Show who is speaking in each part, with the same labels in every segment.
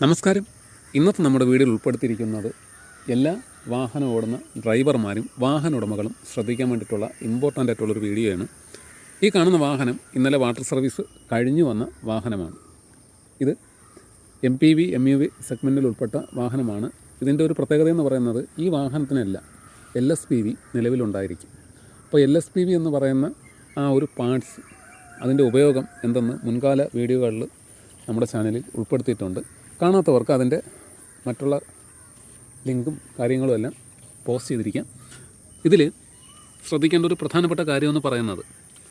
Speaker 1: നമസ്കാരം. ഇന്നത്തെ നമ്മുടെ വീഡിയോയിൽ ഉൾപ്പെടുത്തിയിരിക്കുന്നത് എല്ലാ വാഹനം ഓടുന്ന ഡ്രൈവർമാരും വാഹന ഉടമകളും ശ്രദ്ധിക്കാൻ വേണ്ടിയിട്ടുള്ള ഇമ്പോർട്ടൻ്റ് ആയിട്ടുള്ളൊരു വീഡിയോയാണ്. ഈ കാണുന്ന വാഹനം ഇന്നലെ വാട്ടർ സർവീസ് കഴിഞ്ഞു വന്ന വാഹനമാണ്. ഇത് MPV MUV സെഗ്മെൻറ്റിൽ ഉൾപ്പെട്ട വാഹനമാണ്. ഇതിൻ്റെ ഒരു പ്രത്യേകത എന്ന് പറയുന്നത് ഈ വാഹനത്തിനല്ല LSPV നിലവിലുണ്ടായിരിക്കും. അപ്പോൾ LSPV എന്ന് പറയുന്ന ആ ഒരു പാർട്സ്, അതിൻ്റെ ഉപയോഗം എന്തെന്ന് മുൻകാല വീഡിയോകളിൽ നമ്മുടെ ചാനലിൽ ഉൾപ്പെടുത്തിയിട്ടുണ്ട്. കാണാത്തവർക്ക് അതിൻ്റെ മറ്റുള്ള ലിങ്കും കാര്യങ്ങളും എല്ലാം പോസ്റ്റ് ചെയ്തിരിക്കാം. ഇതിൽ ശ്രദ്ധിക്കേണ്ട ഒരു പ്രധാനപ്പെട്ട കാര്യമെന്ന് പറയുന്നത്,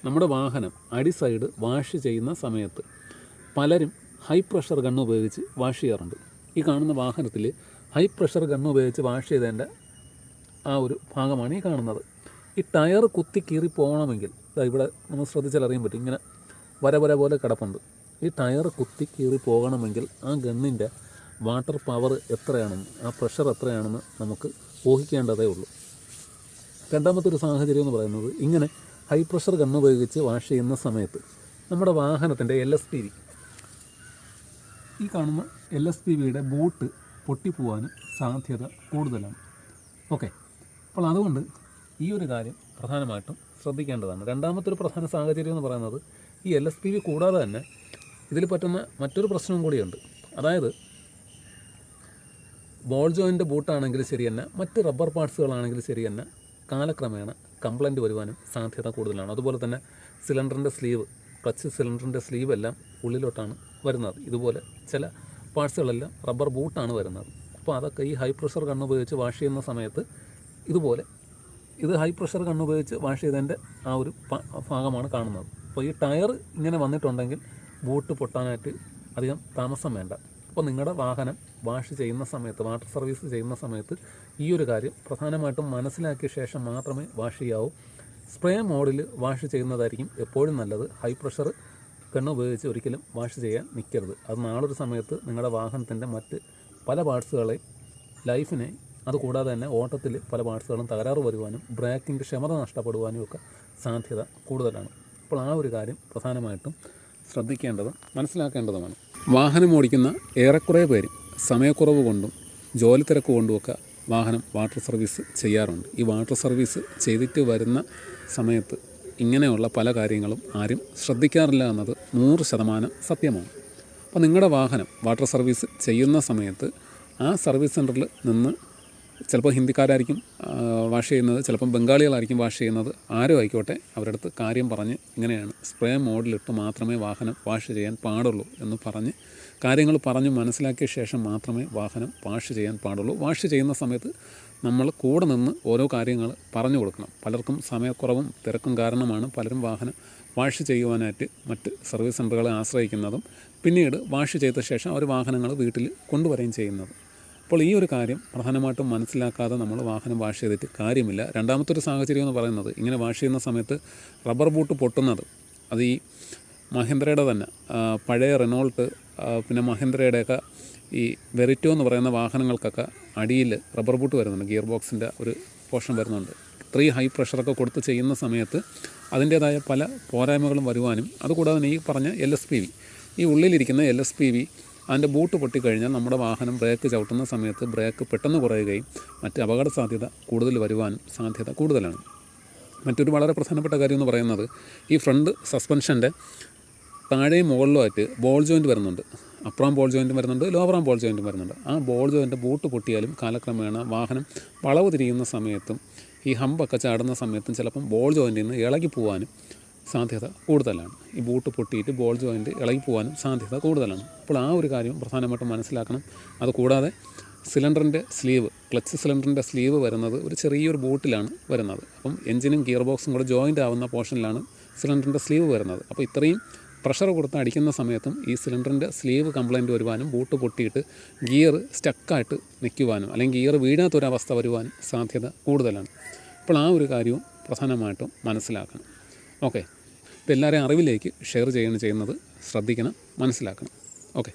Speaker 1: നമ്മുടെ വാഹനം അടി സൈഡ് വാഷ് ചെയ്യുന്ന സമയത്ത് പലരും ഹൈ പ്രഷർ ഗണ്ണ് ഉപയോഗിച്ച് വാഷ് ചെയ്യാറുണ്ട്. ഈ കാണുന്ന വാഹനത്തിൽ ഹൈ പ്രഷർ ഗണ്ണ് ഉപയോഗിച്ച് വാഷ് ചെയ്തതിൻ്റെ ആ ഒരു ഭാഗമാണ് ഈ കാണുന്നത്. ഈ ടയർ കുത്തി കീറി പോകണമെങ്കിൽ ഇവിടെ നമ്മൾ ശ്രദ്ധിച്ചാൽ അറിയാൻ പറ്റും, ഇങ്ങനെ വര പോലെ കിടപ്പുണ്ട്. ഈ ടയർ കുത്തി കീറി പോകണമെങ്കിൽ ആ ഗണ്ണിൻ്റെ വാട്ടർ പവർ എത്രയാണെന്ന്, ആ പ്രഷർ എത്രയാണെന്ന് നമുക്ക് ഊഹിക്കേണ്ടതേ ഉള്ളൂ. രണ്ടാമത്തെ ഒരു സാഹചര്യം എന്ന് പറയുന്നത്, ഇങ്ങനെ ഹൈ പ്രഷർ ഗണ്ണ് ഉപയോഗിച്ച് വാഷ് ചെയ്യുന്ന സമയത്ത് നമ്മുടെ വാഹനത്തിൻ്റെ LSPV, ഈ കാണുന്ന LSPVയുടെ ബൂട്ട് പൊട്ടിപ്പോവാനും സാധ്യത കൂടുതലാണ്. ഓക്കെ, അപ്പോൾ അതുകൊണ്ട് ഈ ഒരു കാര്യം പ്രധാനമായിട്ടും ശ്രദ്ധിക്കേണ്ടതാണ്. രണ്ടാമത്തെ ഒരു പ്രധാന സാഹചര്യം എന്ന് പറയുന്നത്, ഈ LSPV കൂടാതെ തന്നെ ഇതിൽ പറ്റുന്ന മറ്റൊരു പ്രശ്നവും കൂടിയുണ്ട്. അതായത് ബോൾ ജോയിൻ്റ് ബൂട്ടാണെങ്കിൽ ശരി തന്നെ, മറ്റ് റബ്ബർ പാർട്സുകളാണെങ്കിൽ ശരി തന്നെ, കാലക്രമേണ കംപ്ലൈൻറ്റ് വരുവാനും സാധ്യത കൂടുതലാണ്. അതുപോലെ തന്നെ സിലിണ്ടറിൻ്റെ സ്ലീവ്, ക്ലച്ച് സിലിണ്ടറിൻ്റെ സ്ലീവ് എല്ലാം ഉള്ളിലോട്ടാണ് വരുന്നത്. ഇതുപോലെ ചില പാർട്സുകളെല്ലാം റബ്ബർ ബൂട്ടാണ് വരുന്നത്. അപ്പോൾ അതൊക്കെ ഈ ഹൈ പ്രഷർ ഗണ്ണ് ഉപയോഗിച്ച് വാഷ് ചെയ്യുന്ന സമയത്ത് ഇതുപോലെ, ഇത് ഹൈ പ്രഷർ ഗണ്ണ് ഉപയോഗിച്ച് വാഷ് ചെയ്തതിൻ്റെ ആ ഒരു ഭാഗമാണ് കാണുന്നത്. അപ്പോൾ ഈ ടയർ ഇങ്ങനെ വന്നിട്ടുണ്ടെങ്കിൽ ബൂട്ട് പൊട്ടാനായിട്ട് അധികം താമസം വേണ്ട. അപ്പോൾ നിങ്ങളുടെ വാഹനം വാഷ് ചെയ്യുന്ന സമയത്ത്, വാട്ടർ സർവീസ് ചെയ്യുന്ന സമയത്ത് ഈ ഒരു കാര്യം പ്രധാനമായിട്ടും മനസ്സിലാക്കിയ ശേഷം മാത്രമേ വാഷ് ചെയ്യാവൂ. സ്പ്രേ മോഡിൽ വാഷ് ചെയ്യുന്നതായിരിക്കും എപ്പോഴും നല്ലത്. ഹൈ പ്രഷർ ഗണ്ണ് ഉപയോഗിച്ച് ഒരിക്കലും വാഷ് ചെയ്യാൻ നിൽക്കരുത്. അത് നാളൊരു സമയത്ത് നിങ്ങളുടെ വാഹനത്തിൻ്റെ മറ്റ് പല പാർട്സുകളെ ലൈഫിനെ, അതുകൂടാതെ തന്നെ ഓട്ടത്തിൽ പല പാർട്സുകളും തകരാറ് വരുവാനും ബ്രേക്കിൻ്റെ ക്ഷമത നഷ്ടപ്പെടുവാനും ഒക്കെ സാധ്യത കൂടുതലാണ്. അപ്പോൾ ആ ഒരു കാര്യം പ്രധാനമായിട്ടും ശ്രദ്ധിക്കേണ്ടതും മനസ്സിലാക്കേണ്ടതുമാണ്. വാഹനം ഓടിക്കുന്ന ഏറെക്കുറെ പേരും സമയക്കുറവ് കൊണ്ടും ജോലി തിരക്ക് കൊണ്ടുമൊക്കെ വാഹനം വാട്ടർ സർവീസ് ചെയ്യാറുണ്ട്. ഈ വാട്ടർ സർവീസ് ചെയ്തിട്ട് വരുന്ന സമയത്ത് ഇങ്ങനെയുള്ള പല കാര്യങ്ങളും ആരും ശ്രദ്ധിക്കാറില്ല എന്നത് 100% സത്യമാണ്. അപ്പോൾ നിങ്ങളുടെ വാഹനം വാട്ടർ സർവീസ് ചെയ്യുന്ന സമയത്ത് ആ സർവീസ് സെൻറ്ററിൽ നിന്ന്, ചിലപ്പോൾ ഹിന്ദിക്കാരായിരിക്കും വാഷ് ചെയ്യുന്നത്, ചിലപ്പം ബംഗാളികളായിരിക്കും വാഷ് ചെയ്യുന്നത്, ആരും ആയിക്കോട്ടെ, അവരുടെ അടുത്ത് കാര്യം പറഞ്ഞ് ഇങ്ങനെയാണ് സ്പ്രേ മോഡിലിട്ട് മാത്രമേ വാഹനം വാഷ് ചെയ്യാൻ പാടുള്ളൂ എന്ന് പറഞ്ഞ് കാര്യങ്ങൾ പറഞ്ഞ് മനസ്സിലാക്കിയ ശേഷം മാത്രമേ വാഹനം വാഷ് ചെയ്യാൻ പാടുള്ളൂ. വാഷ് ചെയ്യുന്ന സമയത്ത് നമ്മൾ കൂടെ നിന്ന് ഓരോ കാര്യങ്ങൾ പറഞ്ഞു കൊടുക്കണം. പലർക്കും സമയക്കുറവും തിരക്കും കാരണമാണ് പലരും വാഹനം വാഷ് ചെയ്യുവാനായിട്ട് മറ്റ് സർവീസ് സെൻ്ററുകളെ ആശ്രയിക്കുന്നതും പിന്നീട് വാഷ് ചെയ്ത ശേഷം അവർ വാഹനങ്ങൾ വീട്ടിൽ കൊണ്ടുവരികയും ചെയ്യുന്നത്. അപ്പോൾ ഈ ഒരു കാര്യം പ്രധാനമായിട്ടും മനസ്സിലാക്കാതെ നമ്മൾ വാഹനം വാഷ് ചെയ്തിട്ട് കാര്യമില്ല. രണ്ടാമത്തെ ഒരു സാഹചര്യം എന്ന് പറയുന്നത്, ഇങ്ങനെ വാഷ് ചെയ്യുന്ന സമയത്ത് റബ്ബർ ബൂട്ട് പൊട്ടുന്നത്, അത് ഈ മഹീന്ദ്രയുടെ തന്നെ പഴയ റെനോൾട്ട്, പിന്നെ മഹീന്ദ്രയുടെയൊക്കെ ഈ വെറിറ്റോ എന്ന് പറയുന്ന വാഹനങ്ങൾക്കൊക്കെ അടിയിൽ റബ്ബർ ബൂട്ട് വരുന്നുണ്ട്, ഗിയർ ബോക്സിൻ്റെ ഒരു പോർഷൻ വരുന്നുണ്ട്. ഇത്രയും ഹൈ പ്രഷറൊക്കെ കൊടുത്ത് ചെയ്യുന്ന സമയത്ത് അതിൻ്റേതായ പല പോരായ്മകളും വരുവാനും, അതുകൂടാതെ തന്നെ ഈ പറഞ്ഞ LSPV, ഈ ഉള്ളിലിരിക്കുന്ന LSPV അതിൻ്റെ ബൂട്ട് പൊട്ടിക്കഴിഞ്ഞാൽ നമ്മുടെ വാഹനം ബ്രേക്ക് ചവിട്ടുന്ന സമയത്ത് ബ്രേക്ക് പെട്ടെന്ന് കുറയുകയും മറ്റ് അപകട സാധ്യത കൂടുതൽ വരുവാനും സാധ്യത കൂടുതലാണ്. മറ്റൊരു വളരെ പ്രധാനപ്പെട്ട കാര്യം എന്ന് പറയുന്നത്, ഈ ഫ്രണ്ട് സസ്പെൻഷൻ്റെ താഴെയും മുകളിലുമായിട്ട് ബോൾ ജോയിൻറ്റ് വരുന്നുണ്ട്. അപ്പറാം ബോൾ ജോയിൻറ്റും വരുന്നുണ്ട്, ലോവറാം ബോൾ ജോയിൻറ്റും വരുന്നുണ്ട്. ആ ബോൾ ജോയിൻറ്റ് ബൂട്ട് പൊട്ടിയാലും കാലക്രമേണ വാഹനം വളവ് തിരിയുന്ന സമയത്തും ഈ ഹമ്പൊക്കെ ചാടുന്ന സമയത്തും ചിലപ്പം ബോൾ ജോയിൻറ്റിൽ നിന്ന് ഇളകി പോകാനും സാധ്യത കൂടുതലാണ്. ഈ ബൂട്ട് പൊട്ടിയിട്ട് ബോൾ ജോയിൻറ്റ് ഇളകി പോകാനും സാധ്യത കൂടുതലാണ്. അപ്പോൾ ആ ഒരു കാര്യം പ്രധാനമായിട്ടും മനസ്സിലാക്കണം. അതുകൂടാതെ സിലിണ്ടറിൻ്റെ സ്ലീവ്, ക്ലച്ച് സിലിണ്ടറിൻ്റെ സ്ലീവ് വരുന്നത് ഒരു ചെറിയൊരു ബൂട്ടിലാണ് വരുന്നത്. അപ്പം എഞ്ചിനും ഗിയർ ബോക്സും കൂടെ ജോയിൻ്റ് ആവുന്ന പോർഷനിലാണ് സിലിണ്ടറിൻ്റെ സ്ലീവ് വരുന്നത്. അപ്പോൾ ഇത്രയും പ്രഷർ കൊടുത്ത് അടിക്കുന്ന സമയത്തും ഈ സിലിണ്ടറിൻ്റെ സ്ലീവ് കംപ്ലൈൻറ്റ് വരുവാനും ബൂട്ട് പൊട്ടിയിട്ട് ഗിയർ സ്റ്റക്കായിട്ട് നിൽക്കുവാനും അല്ലെങ്കിൽ ഗിയർ വീഴാത്തൊരവസ്ഥ വരുവാനും സാധ്യത കൂടുതലാണ്. അപ്പോൾ ആ ഒരു കാര്യവും പ്രധാനമായിട്ടും മനസ്സിലാക്കണം. ഓക്കെ, ഇപ്പോൾ എല്ലാവരെയും അറിവിലേക്ക് ഷെയർ ചെയ്യുന്നത് ശ്രദ്ധിക്കണം, മനസ്സിലാക്കണം. ഓക്കെ.